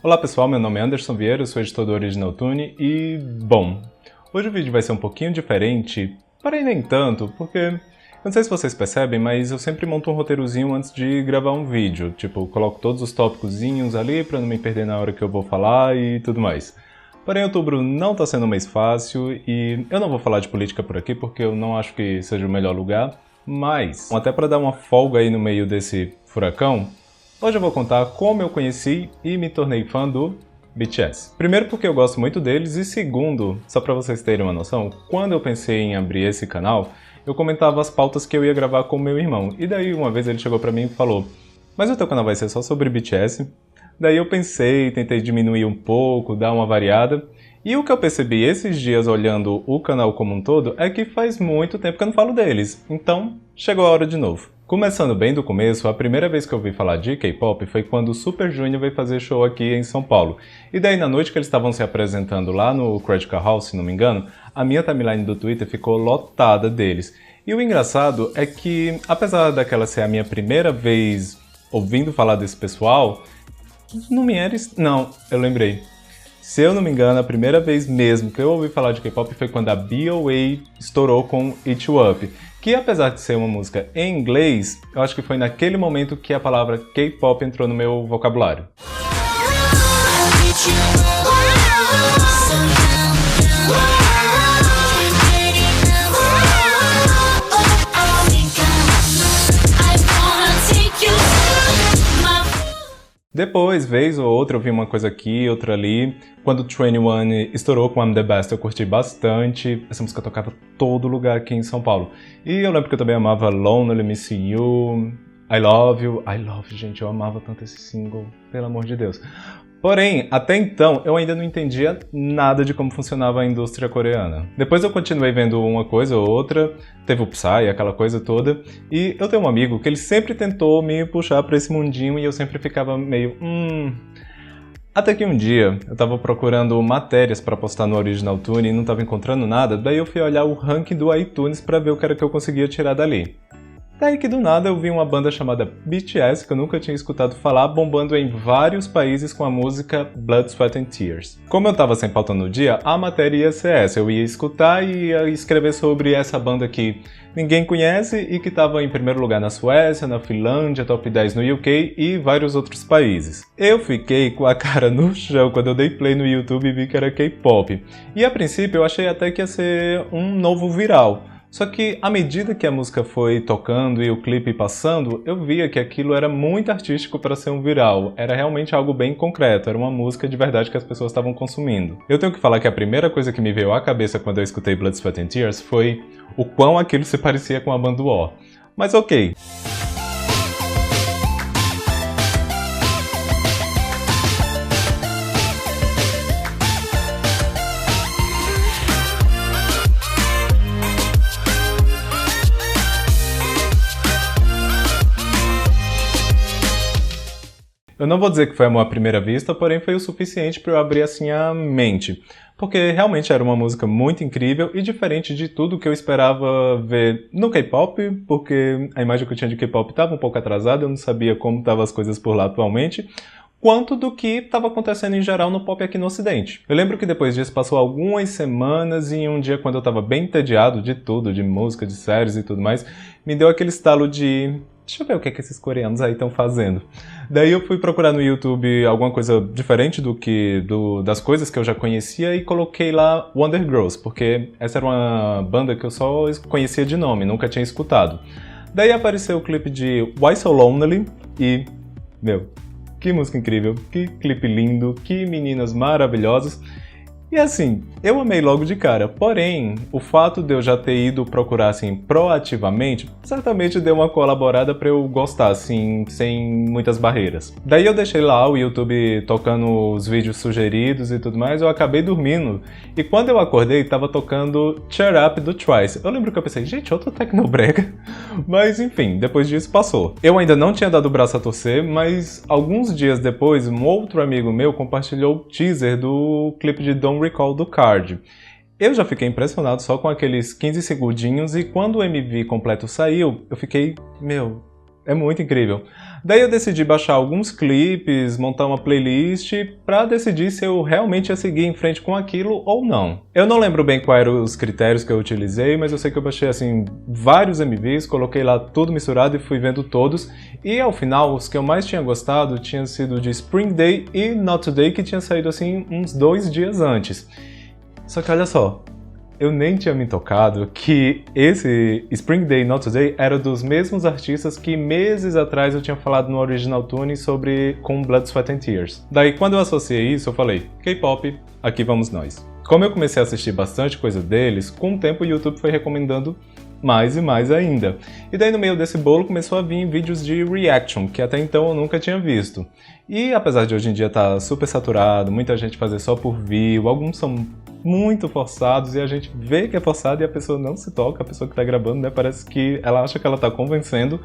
Olá pessoal, meu nome é Anderson Vieira, eu sou editor do Original Tune e, bom, hoje o vídeo vai ser um pouquinho diferente, porém nem tanto, porque, eu não sei se vocês percebem, mas eu sempre monto um roteirozinho antes de gravar um vídeo, tipo, coloco todos os tópicozinhos ali pra não me perder na hora que eu vou falar e tudo mais. Porém, outubro não tá sendo um mês fácil e eu não vou falar de política por aqui porque eu não acho que seja o melhor lugar, mas, até pra dar uma folga aí no meio desse furacão, hoje eu vou contar como eu conheci e me tornei fã do BTS. Primeiro porque eu gosto muito deles e segundo, só pra vocês terem uma noção, quando eu pensei em abrir esse canal, eu comentava as pautas que eu ia gravar com meu irmão. E daí uma vez ele chegou pra mim e falou: "Mas o teu canal vai ser só sobre BTS?" Daí eu pensei, tentei diminuir um pouco, dar uma variada. E o que eu percebi esses dias olhando o canal como um todo é que faz muito tempo que eu não falo deles. Então, chegou a hora de novo. Começando bem do começo, a primeira vez que eu ouvi falar de K-pop foi quando o Super Junior veio fazer show aqui em São Paulo. E daí na noite que eles estavam se apresentando lá no Critical Hall, se não me engano, a minha timeline do Twitter ficou lotada deles. E o engraçado é que, apesar daquela ser a minha primeira vez ouvindo falar desse pessoal, não me era... Não, eu lembrei. Se eu não me engano, a primeira vez mesmo que eu ouvi falar de K-pop foi quando a BOA estourou com Eat You Up, que apesar de ser uma música em inglês, eu acho que foi naquele momento que a palavra K-pop entrou no meu vocabulário. Depois, vez ou outra, eu vi uma coisa aqui, outra ali. Quando o 21 estourou com I'm The Best, eu curti bastante. Essa música tocava todo lugar aqui em São Paulo. E eu lembro que eu também amava Lonely, Miss You, I Love You. I Love You, gente, eu amava tanto esse single, pelo amor de Deus. Porém, até então, eu ainda não entendia nada de como funcionava a indústria coreana. Depois eu continuei vendo uma coisa ou outra, teve o Psy, aquela coisa toda, e eu tenho um amigo que ele sempre tentou me puxar pra esse mundinho e eu sempre ficava meio... Até que um dia, eu tava procurando matérias pra postar no Original Tune e não tava encontrando nada, daí eu fui olhar o ranking do iTunes pra ver o que era que eu conseguia tirar dali. Daí que do nada eu vi uma banda chamada BTS, que eu nunca tinha escutado falar, bombando em vários países com a música Blood, Sweat and Tears. Como eu tava sem pauta no dia, a matéria ia ser essa, eu ia escutar e ia escrever sobre essa banda que ninguém conhece e que tava em primeiro lugar na Suécia, na Finlândia, top 10 no UK e vários outros países. Eu fiquei com a cara no chão quando eu dei play no YouTube e vi que era K-pop. E a princípio eu achei até que ia ser um novo viral. Só que, à medida que a música foi tocando e o clipe passando, eu via que aquilo era muito artístico para ser um viral. Era realmente algo bem concreto, era uma música de verdade que as pessoas estavam consumindo. Eu tenho que falar que a primeira coisa que me veio à cabeça quando eu escutei Blood, Sweat and Tears foi o quão aquilo se parecia com a banda O. Mas ok. Eu não vou dizer que foi amor à primeira vista, porém foi o suficiente para eu abrir assim a mente. Porque realmente era uma música muito incrível e diferente de tudo que eu esperava ver no K-pop, porque a imagem que eu tinha de K-pop estava um pouco atrasada, eu não sabia como estavam as coisas por lá atualmente, quanto do que estava acontecendo em geral no pop aqui no Ocidente. Eu lembro que depois disso passou algumas semanas e um dia quando eu estava bem entediado de tudo, de música, de séries e tudo mais, me deu aquele estalo de... deixa eu ver o que é que esses coreanos aí estão fazendo. Daí eu fui procurar no YouTube alguma coisa diferente das coisas que eu já conhecia e coloquei lá Wonder Girls, porque essa era uma banda que eu só conhecia de nome, nunca tinha escutado. Daí apareceu o clipe de Why So Lonely e... meu, que música incrível, que clipe lindo, que meninas maravilhosas. E assim, eu amei logo de cara, porém, o fato de eu já ter ido procurar assim proativamente, certamente deu uma colaborada pra eu gostar assim, sem muitas barreiras. Daí eu deixei lá o YouTube tocando os vídeos sugeridos e tudo mais, eu acabei dormindo, e quando eu acordei tava tocando Cheer Up do Twice. Eu lembro que eu pensei, gente, outro tecnobrega, mas enfim, depois disso passou. Eu ainda não tinha dado o braço a torcer, mas alguns dias depois, um outro amigo meu compartilhou o teaser do clipe de Don't Recall do Card. Eu já fiquei impressionado só com aqueles 15 segundinhos e quando o MV completo saiu, eu fiquei, meu, É muito incrível. Daí eu decidi baixar alguns clipes, montar uma playlist pra decidir se eu realmente ia seguir em frente com aquilo ou não. Eu não lembro bem quais eram os critérios que eu utilizei, mas eu sei que eu baixei assim vários MVs, coloquei lá tudo misturado e fui vendo todos. E ao final, os que eu mais tinha gostado tinham sido de Spring Day e Not Today, que tinha saído assim uns 2 dias antes. Só que olha só, eu nem tinha me tocado que esse Spring Day Not Today era dos mesmos artistas que meses atrás eu tinha falado no Original Tune sobre com Blood, Sweat and Tears. Daí quando eu associei isso, eu falei, K-pop, aqui vamos nós. Como eu comecei a assistir bastante coisa deles, com o tempo o YouTube foi recomendando mais e mais ainda. E daí no meio desse bolo começou a vir vídeos de reaction, que até então eu nunca tinha visto. E apesar de hoje em dia estar super saturado, muita gente fazer só por view, alguns são muito forçados e a gente vê que é forçado e a pessoa não se toca, a pessoa que tá gravando, né? Parece que ela acha que ela tá convencendo.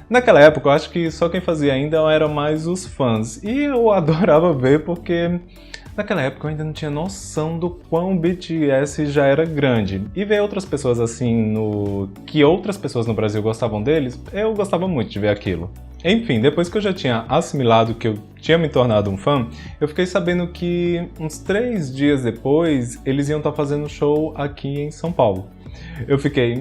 Naquela época eu acho que só quem fazia ainda eram mais os fãs. E eu adorava ver porque naquela época eu ainda não tinha noção do quão BTS já era grande. E ver outras pessoas assim, que outras pessoas no Brasil gostavam deles, eu gostava muito de ver aquilo. Enfim, depois que eu já tinha assimilado que eu tinha me tornado um fã, eu fiquei sabendo que uns 3 dias depois eles iam estar fazendo show aqui em São Paulo. Eu fiquei,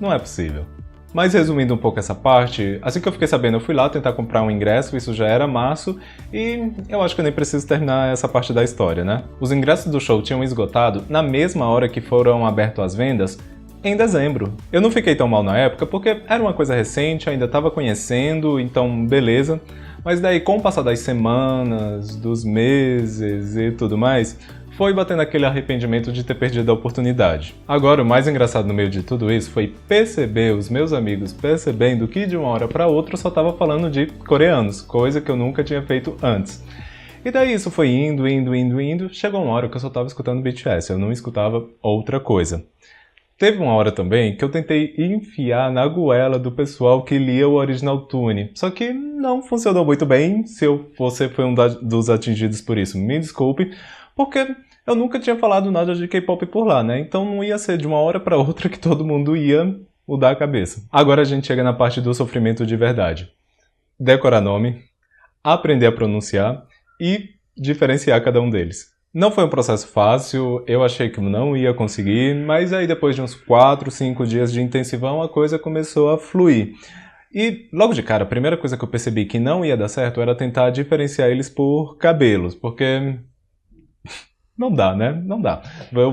não é possível. Mas resumindo um pouco essa parte, assim que eu fiquei sabendo eu fui lá tentar comprar um ingresso, isso já era março, e eu acho que eu nem preciso terminar essa parte da história, né? Os ingressos do show tinham esgotado na mesma hora que foram abertas as vendas, em dezembro. Eu não fiquei tão mal na época porque era uma coisa recente, ainda estava conhecendo, então beleza. Mas daí com o passar das semanas, dos meses e tudo mais, foi batendo aquele arrependimento de ter perdido a oportunidade. Agora, o mais engraçado no meio de tudo isso foi perceber os meus amigos percebendo que de uma hora para outra eu só estava falando de coreanos, coisa que eu nunca tinha feito antes. E daí isso foi indo, chegou uma hora que eu só estava escutando BTS, eu não escutava outra coisa. Teve uma hora também que eu tentei enfiar na goela do pessoal que lia o Original Tune, só que não funcionou muito bem. Se você foi um dos atingidos por isso, me desculpe, porque eu nunca tinha falado nada de K-pop por lá, né? Então não ia ser de uma hora para outra que todo mundo ia mudar a cabeça. Agora a gente chega na parte do sofrimento de verdade. Decorar nome, aprender a pronunciar e diferenciar cada um deles. Não foi um processo fácil, eu achei que não ia conseguir, mas aí depois de uns 4, 5 dias de intensivão a coisa começou a fluir. E logo de cara, a primeira coisa que eu percebi que não ia dar certo era tentar diferenciar eles por cabelos, porque não dá, né? Não dá.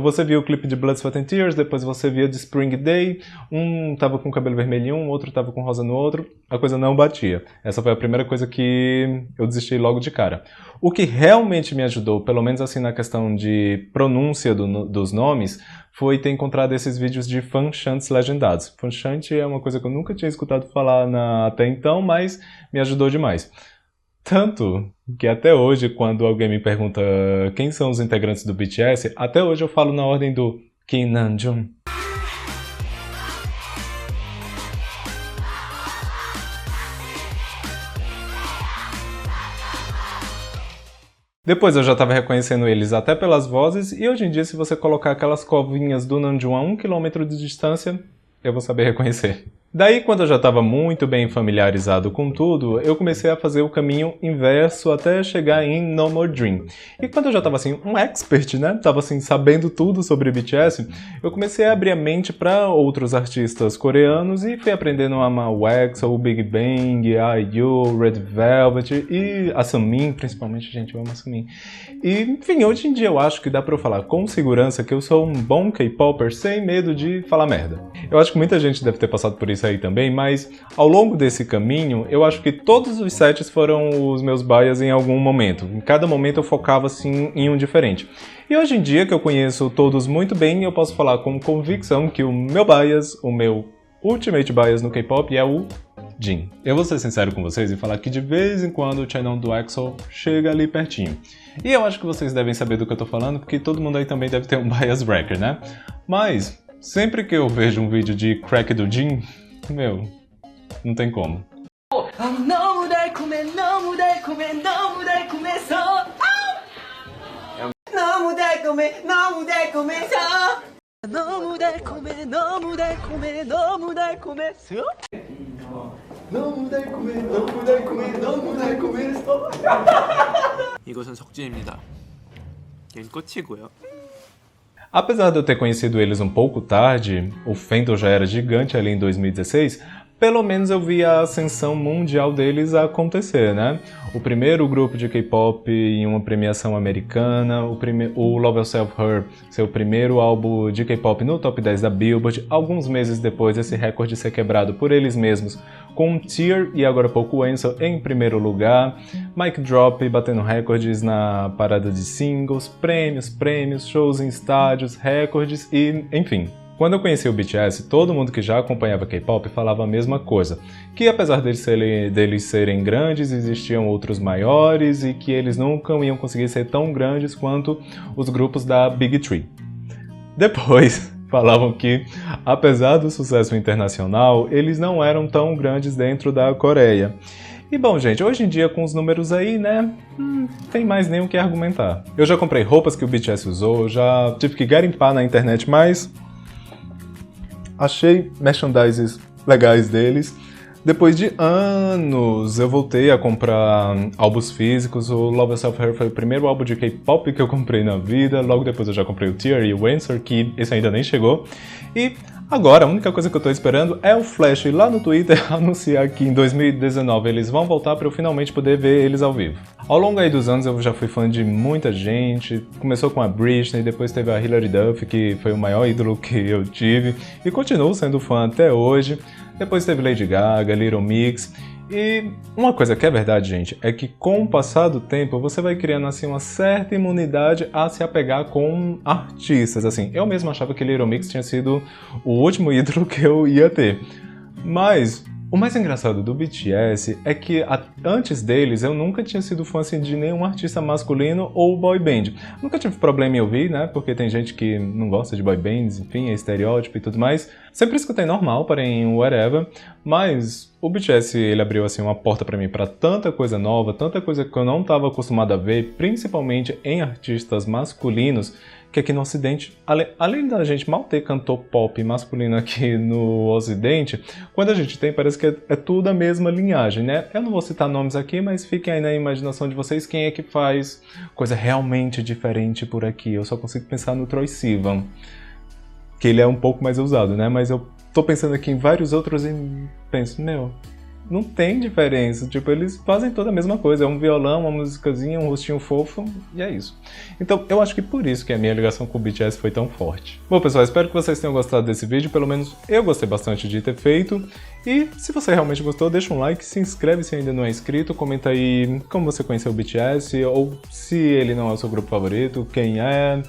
Você viu o clipe de Blood, Sweat and Tears, depois você via de Spring Day, um tava com cabelo vermelho em um, outro tava com rosa no outro, a coisa não batia. Essa foi a primeira coisa que eu desisti logo de cara. O que realmente me ajudou, pelo menos assim na questão de pronúncia dos nomes, foi ter encontrado esses vídeos de fanchantes legendados. Fanchante é uma coisa que eu nunca tinha escutado falar até então, mas me ajudou demais. Tanto que até hoje, quando alguém me pergunta quem são os integrantes do BTS, até hoje eu falo na ordem do Kim Namjoon. Depois eu já estava reconhecendo eles até pelas vozes, e hoje em dia se você colocar aquelas covinhas do Namjoon a 1 km de distância, eu vou saber reconhecer. Daí, quando eu já estava muito bem familiarizado com tudo, eu comecei a fazer o caminho inverso até chegar em No More Dream. E quando eu já estava assim, um expert, né? Tava assim, sabendo tudo sobre BTS, eu comecei a abrir a mente para outros artistas coreanos e fui aprendendo a amar o EXO, o Big Bang, IU, Red Velvet e a Sunmin, principalmente, gente, eu amo a Sunmin. E, enfim, hoje em dia eu acho que dá pra eu falar com segurança que eu sou um bom K-popper sem medo de falar merda. Eu acho que muita gente deve ter passado por isso aí também, mas ao longo desse caminho, eu acho que todos os sets foram os meus bias em algum momento. Em cada momento eu focava assim em um diferente. E hoje em dia que eu conheço todos muito bem, eu posso falar com convicção que o meu bias, o meu ultimate bias no K-pop é o Jin. Eu vou ser sincero com vocês e falar que de vez em quando o channel do EXO chega ali pertinho. E eu acho que vocês devem saber do que eu tô falando, porque todo mundo aí também deve ter um bias wrecker, né? Mas sempre que eu vejo um vídeo de crack do Jin, meu, não tem como. 너무 달콤해 너무 달콤해 너무 달콤해서 너무 달콤해 너무 달콤해서 너무 달콤해 너무 달콤해 너무 달콤해서 이것은 석진입니다. 얜 끝이고요. Apesar de eu ter conhecido eles um pouco tarde, o fandom já era gigante ali em 2016, pelo menos eu vi a ascensão mundial deles acontecer, né? O primeiro grupo de K-pop em uma premiação americana, o Love Yourself Her, seu primeiro álbum de K-pop no top 10 da Billboard, alguns meses depois esse recorde ser quebrado por eles mesmos, com Tear e agora há pouco o Ansel em primeiro lugar, Mic Drop batendo recordes na parada de singles, prêmios, shows em estádios, recordes e, enfim. Quando eu conheci o BTS, todo mundo que já acompanhava K-pop falava a mesma coisa, que apesar deles serem grandes, existiam outros maiores e que eles nunca iam conseguir ser tão grandes quanto os grupos da Big Three. Depois, falavam que, apesar do sucesso internacional, eles não eram tão grandes dentro da Coreia. E bom, gente, hoje em dia com os números aí, né, tem mais nem o que argumentar. Eu já comprei roupas que o BTS usou, já tive que garimpar na internet, mas achei merchandises legais deles. Depois de anos, eu voltei a comprar álbuns físicos. O Love Yourself Her foi o primeiro álbum de K-pop que eu comprei na vida. Logo depois eu já comprei o Tear e o Answer, que esse ainda nem chegou. E agora, a única coisa que eu tô esperando é o Flash lá no Twitter anunciar que em 2019 eles vão voltar para eu finalmente poder ver eles ao vivo. Ao longo aí dos anos eu já fui fã de muita gente, começou com a Britney, depois teve a Hilary Duff, que foi o maior ídolo que eu tive, e continuo sendo fã até hoje. Depois teve Lady Gaga, Little Mix, e uma coisa que é verdade, gente, é que com o passar do tempo você vai criando assim uma certa imunidade a se apegar com artistas. Assim, eu mesmo achava que Little Mix tinha sido o último ídolo que eu ia ter, mas o mais engraçado do BTS é que antes deles eu nunca tinha sido fã assim, de nenhum artista masculino ou boy band. Nunca tive problema em ouvir, né? Porque tem gente que não gosta de boy bands, enfim, é estereótipo e tudo mais. Sempre escutei normal, porém whatever. Mas o BTS ele abriu assim uma porta pra mim pra tanta coisa nova, tanta coisa que eu não estava acostumado a ver, principalmente em artistas masculinos, que aqui no Ocidente, além da gente mal ter cantor pop masculino aqui no Ocidente, quando a gente tem, parece que é tudo a mesma linhagem, né? Eu não vou citar nomes aqui, mas fiquem aí na imaginação de vocês quem é que faz coisa realmente diferente por aqui. Eu só consigo pensar no Troye Sivan, que ele é um pouco mais usado, né? Mas eu tô pensando aqui em vários outros e penso, meu, não tem diferença, tipo, eles fazem toda a mesma coisa, é um violão, uma musicazinha, um rostinho fofo, e é isso. Então, eu acho que por isso que a minha ligação com o BTS foi tão forte. Bom, pessoal, espero que vocês tenham gostado desse vídeo, pelo menos eu gostei bastante de ter feito, e se você realmente gostou, deixa um like, se inscreve se ainda não é inscrito, comenta aí como você conheceu o BTS, ou se ele não é o seu grupo favorito, quem é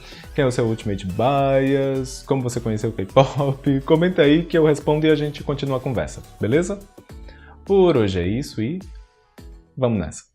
o seu Ultimate Bias, como você conheceu o K-pop, comenta aí que eu respondo e a gente continua a conversa, beleza? Por hoje é isso e vamos nessa!